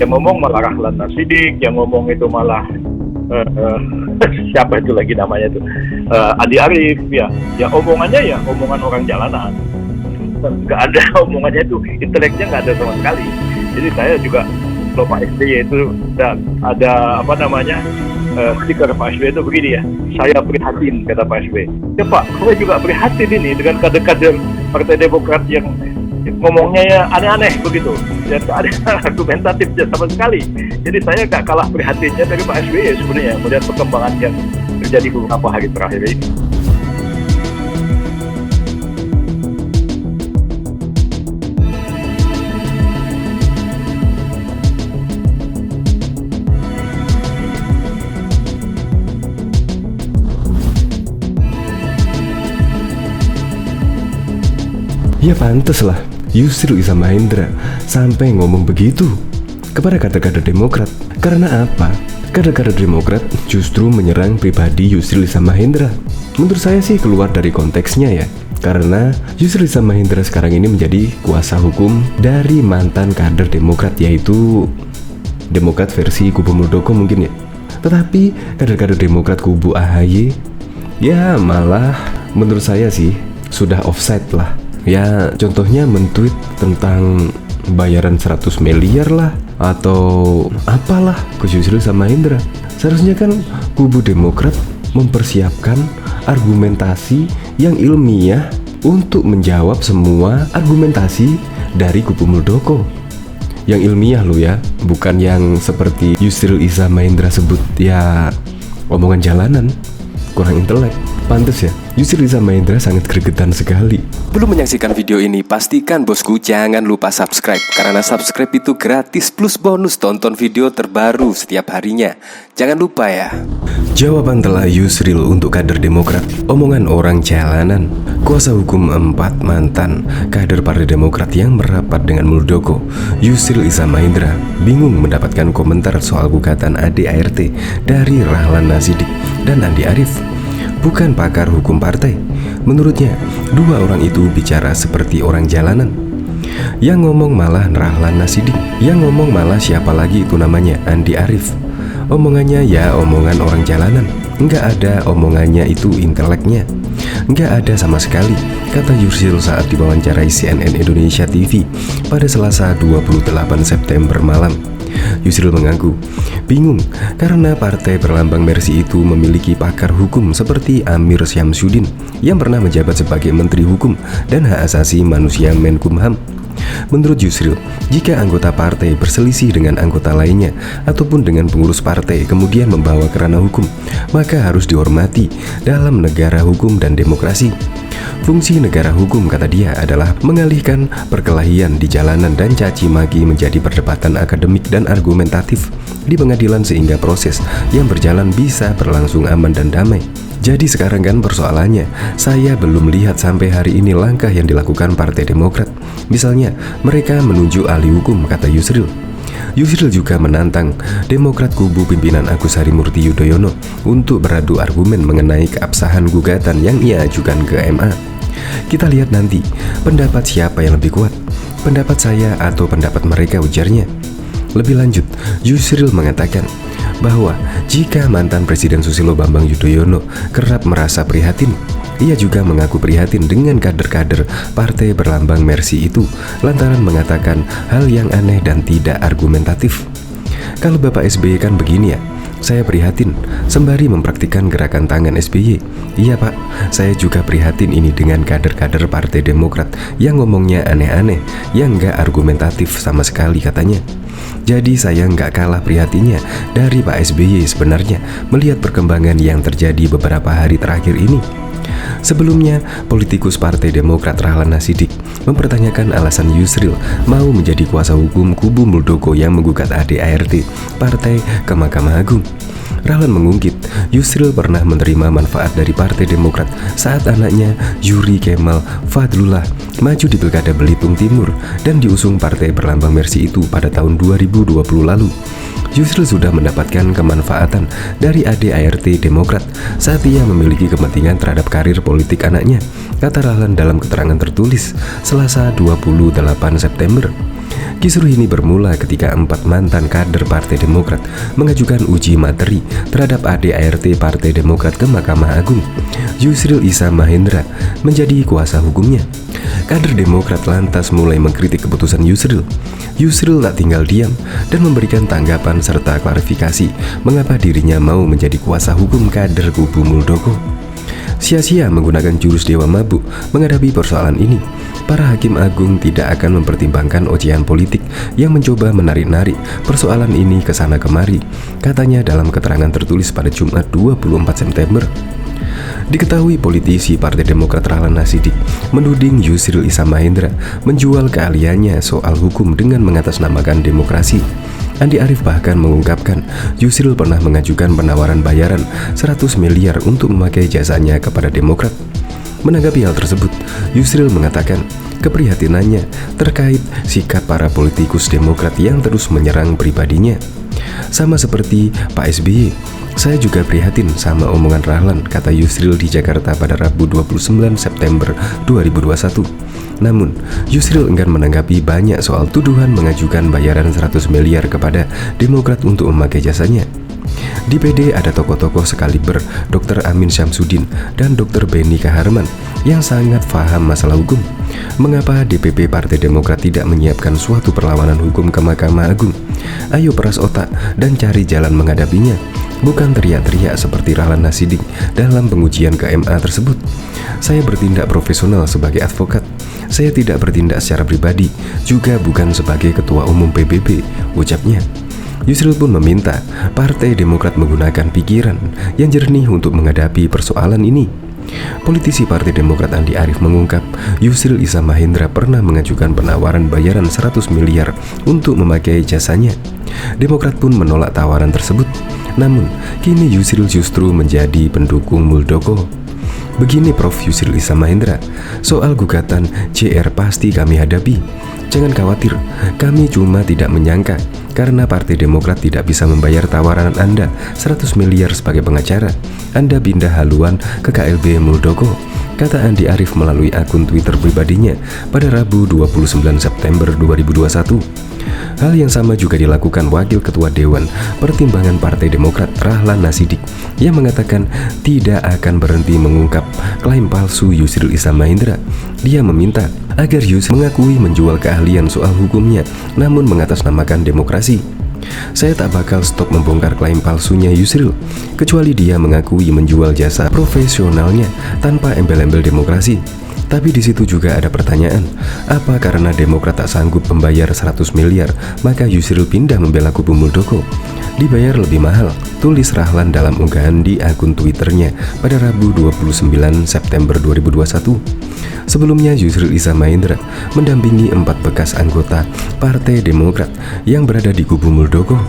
Yang ngomong malah Rahlan Nasidik, yang ngomong itu malah siapa itu lagi namanya tuh, Andi Arief, ya omongannya ya omongan orang jalanan, nggak ada omongannya itu, inteleknya nggak ada sama sekali. Jadi saya juga kalau Pak SBY itu ada apa namanya, stiker Pak SBY itu begini ya, saya prihatin, kata Pak SBY. Ya Pak, saya juga prihatin ini dengan kader-kader Partai Demokrat yang ngomongnya ya aneh-aneh begitu, ya tak ada argumentatifnya sama sekali. Jadi saya gak kalah prihatinnya dari Pak SBY sebenarnya melihat perkembangan yang terjadi beberapa hari terakhir ini. Ya pantes lah, Yusril Iza Mahendra sampai ngomong begitu kepada kader-kader Demokrat. Karena apa? Kader-kader Demokrat justru menyerang pribadi Yusril Iza Mahendra. Menurut saya sih keluar dari konteksnya ya, karena Yusril Iza Mahendra sekarang ini menjadi kuasa hukum dari mantan kader Demokrat, yaitu Demokrat versi kubu Muldoko mungkin ya. Tetapi kader-kader Demokrat kubu AHY ya malah menurut saya sih sudah offside lah. Ya contohnya mentweet tentang bayaran 100 miliar lah atau apalah ke Yusril Iza Mahendra. Seharusnya kan kubu Demokrat mempersiapkan argumentasi yang ilmiah untuk menjawab semua argumentasi dari kubu Muldoko. Yang ilmiah loh ya, bukan yang seperti Yusril Iza Mahendra sebut ya omongan jalanan, kurang intelek. Pantes ya, Yusril Iza Mahendra sangat gregetan sekali. Belum menyaksikan video ini, pastikan bosku jangan lupa subscribe. Karena subscribe itu gratis plus bonus tonton video terbaru setiap harinya. Jangan lupa ya. Jawaban telah Yusril untuk kader Demokrat, omongan orang jalanan. Kuasa hukum 4 mantan kader Partai Demokrat yang merapat dengan Muldoko, Yusril Iza Mahendra bingung mendapatkan komentar soal gugatan ADART dari Rahlan Nasidik dan Andi Arief. Bukan pakar hukum partai. Menurutnya, dua orang itu bicara seperti orang jalanan. Yang ngomong malah Rahlan Nasidik, yang ngomong malah siapa lagi itu namanya, Andi Arief. Omongannya ya omongan orang jalanan, nggak ada omongannya itu inteleknya. Nggak ada sama sekali, kata Yusril saat diwawancarai CNN Indonesia TV pada Selasa 28 September malam. Yusril mengaku bingung karena partai berlambang Mercy itu memiliki pakar hukum seperti Amir Syamsuddin yang pernah menjabat sebagai Menteri Hukum dan Hak Asasi Manusia Menkumham. Menurut Yusril, jika anggota partai berselisih dengan anggota lainnya ataupun dengan pengurus partai kemudian membawa ke ranah hukum, maka harus dihormati dalam negara hukum dan demokrasi. Fungsi negara hukum, kata dia, adalah mengalihkan perkelahian di jalanan dan caci maki menjadi perdebatan akademik dan argumentatif di pengadilan sehingga proses yang berjalan bisa berlangsung aman dan damai. Jadi sekarang kan persoalannya, saya belum lihat sampai hari ini langkah yang dilakukan Partai Demokrat. Misalnya, mereka menunjuk ahli hukum, kata Yusril. Yusril juga menantang Demokrat kubu pimpinan Agus Harimurti Yudhoyono untuk beradu argumen mengenai keabsahan gugatan yang ia ajukan ke MA. Kita lihat nanti pendapat siapa yang lebih kuat, pendapat saya atau pendapat mereka, ujarnya. Lebih lanjut, Yusril mengatakan bahwa jika mantan Presiden Susilo Bambang Yudhoyono kerap merasa prihatin, ia juga mengaku prihatin dengan kader-kader partai berlambang Mercy itu lantaran mengatakan hal yang aneh dan tidak argumentatif. Kalau Bapak SBY kan begini ya, saya prihatin sembari mempraktikkan gerakan tangan SBY. Iya Pak, saya juga prihatin ini dengan kader-kader Partai Demokrat yang ngomongnya aneh-aneh, yang gak argumentatif sama sekali, katanya. Jadi saya nggak kalah prihatinnya dari Pak SBY sebenarnya melihat perkembangan yang terjadi beberapa hari terakhir ini. Sebelumnya, politikus Partai Demokrat Rahlan Nasidik mempertanyakan alasan Yusril mau menjadi kuasa hukum kubu Muldoko yang menggugat ADART partai ke Mahkamah Agung. Rahlan mengungkit Yusril pernah menerima manfaat dari Partai Demokrat saat anaknya Yuri Kemal Fadlullah maju di Pilkada Belitung Timur dan diusung partai berlambang Mercy itu pada tahun 2020 lalu. Yusril sudah mendapatkan kemanfaatan dari ADART Demokrat saat ia memiliki kepentingan terhadap karir politik anaknya, kata Rahlan dalam keterangan tertulis Selasa 28 September. Kisruh ini bermula ketika 4 mantan kader Partai Demokrat mengajukan uji materi terhadap ADART Partai Demokrat ke Mahkamah Agung. Yusril Issa Mahendra menjadi kuasa hukumnya. Kader Demokrat lantas mulai mengkritik keputusan Yusril. Yusril tak tinggal diam dan memberikan tanggapan serta klarifikasi mengapa dirinya mau menjadi kuasa hukum kader kubu Muldoko. Sia-sia menggunakan jurus Dewa Mabuk menghadapi persoalan ini. Para hakim agung tidak akan mempertimbangkan ocehan politik yang mencoba menarik-narik persoalan ini ke sana kemari, katanya dalam keterangan tertulis pada Jumat 24 September. Diketahui politisi Partai Demokrat Rahlan Nasidik menuding Yusril Issa Mahendra menjual keahliannya soal hukum dengan mengatasnamakan demokrasi. Andi Arief bahkan mengungkapkan Yusril pernah mengajukan penawaran bayaran 100 miliar untuk memakai jasanya kepada Demokrat. Menanggapi hal tersebut, Yusril mengatakan keprihatinannya terkait sikap para politikus Demokrat yang terus menyerang pribadinya. Sama seperti Pak SBY, saya juga prihatin sama omongan Rahlan, kata Yusril di Jakarta pada Rabu 29 September 2021. Namun, Yusril enggan menanggapi banyak soal tuduhan mengajukan bayaran 100 miliar kepada Demokrat untuk memakai jasanya. Di PD ada tokoh-tokoh sekaliber Dr. Amin Syamsuddin dan Dr. Benny Kaharman yang sangat paham masalah hukum. Mengapa DPP Partai Demokrat tidak menyiapkan suatu perlawanan hukum ke Mahkamah Agung? Ayo peras otak dan cari jalan menghadapinya, bukan teriak-teriak seperti Rahlan Nasidik dalam pengujian ke MA tersebut. Saya bertindak profesional sebagai advokat. Saya tidak bertindak secara pribadi, juga bukan sebagai ketua umum PBB, ucapnya. Yusril pun meminta Partai Demokrat menggunakan pikiran yang jernih untuk menghadapi persoalan ini. Politisi Partai Demokrat Andi Arief mengungkap Yusril Issa Mahendra pernah mengajukan penawaran bayaran 100 miliar untuk memakai jasanya. Demokrat pun menolak tawaran tersebut. Namun, kini Yusril justru menjadi pendukung Muldoko. Begini Prof. Yusril Issa Mahendra, soal gugatan CR pasti kami hadapi. Jangan khawatir, kami cuma tidak menyangka karena Partai Demokrat tidak bisa membayar tawaran Anda 100 miliar sebagai pengacara. Anda pindah haluan ke KLB Muldoko, kata Andi Arief melalui akun Twitter pribadinya pada Rabu 29 September 2021. Hal yang sama juga dilakukan Wakil Ketua Dewan Pertimbangan Partai Demokrat Rahlan Nasidik yang mengatakan tidak akan berhenti mengungkap klaim palsu Yusril Issa Mahendra. Dia meminta agar Yusril mengakui menjual keahlian soal hukumnya namun mengatasnamakan demokrasi. Saya tak bakal stop membongkar klaim palsunya Yusril, kecuali dia mengakui menjual jasa profesionalnya tanpa embel-embel demokrasi. Tapi di situ juga ada pertanyaan, apa karena Demokrat tak sanggup membayar 100 miliar, maka Yusril pindah membela kubu Muldoko? Dibayar lebih mahal, tulis Rahlan dalam unggahan di akun Twitternya pada Rabu 29 September 2021. Sebelumnya Yusril Issa Mahendra mendampingi 4 bekas anggota Partai Demokrat yang berada di kubu Muldoko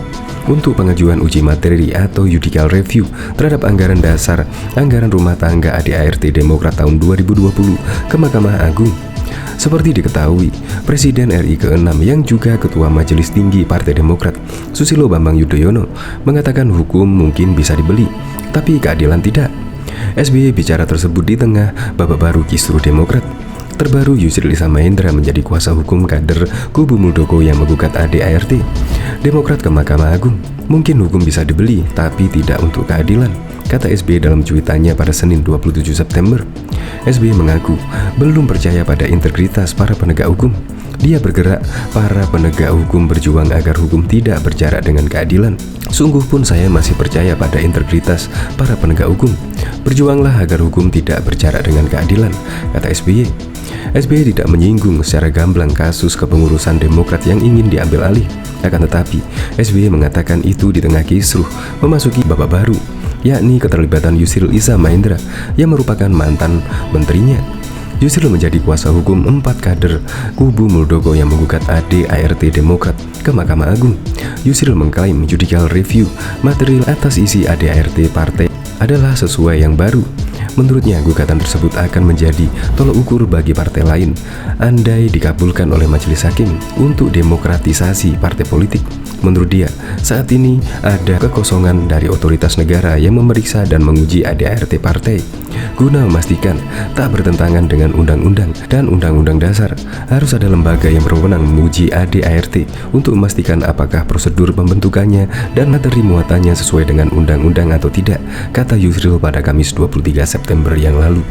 untuk pengajuan uji materi atau judicial review terhadap anggaran dasar anggaran rumah tangga ADART Demokrat tahun 2020 ke Mahkamah Agung. Seperti diketahui, Presiden RI ke-6 yang juga Ketua Majelis Tinggi Partai Demokrat, Susilo Bambang Yudhoyono, mengatakan hukum mungkin bisa dibeli, tapi keadilan tidak. SBY bicara tersebut di tengah babak baru kisruh Demokrat. Terbaru, Yusril Issa Mahendra menjadi kuasa hukum kader kubu Muldoko yang menggugat ADART Demokrat ke Mahkamah Agung. Mungkin hukum bisa dibeli, tapi tidak untuk keadilan, kata SBY dalam cuitannya pada Senin 27 September. SBY mengaku belum percaya pada integritas para penegak hukum. Dia bergerak, para penegak hukum berjuang agar hukum tidak berjarak dengan keadilan. Sungguh pun saya masih percaya pada integritas para penegak hukum. Berjuanglah agar hukum tidak berjarak dengan keadilan, kata SBY. SBY tidak menyinggung secara gamblang kasus kepengurusan Demokrat yang ingin diambil alih. Akan tetapi, SBY mengatakan itu di tengah kisruh memasuki babak baru, yakni keterlibatan Yusril Issa Mahendra yang merupakan mantan menterinya. Yusril menjadi kuasa hukum 4 kader kubu Muldoko yang menggugat ADART Demokrat ke Mahkamah Agung. Yusril mengklaim judicial review material atas isi ADART partai adalah sesuai yang baru. Menurutnya, gugatan tersebut akan menjadi tolok ukur bagi partai lain andai dikabulkan oleh majelis hakim untuk demokratisasi partai politik. Menurut dia, saat ini ada kekosongan dari otoritas negara yang memeriksa dan menguji ADART partai guna memastikan tak bertentangan dengan undang-undang dan undang-undang dasar. Harus ada lembaga yang berwenang menguji ADART untuk memastikan apakah prosedur pembentukannya dan materi muatannya sesuai dengan undang-undang atau tidak, kata Yusril pada Kamis 23 September yang lalu.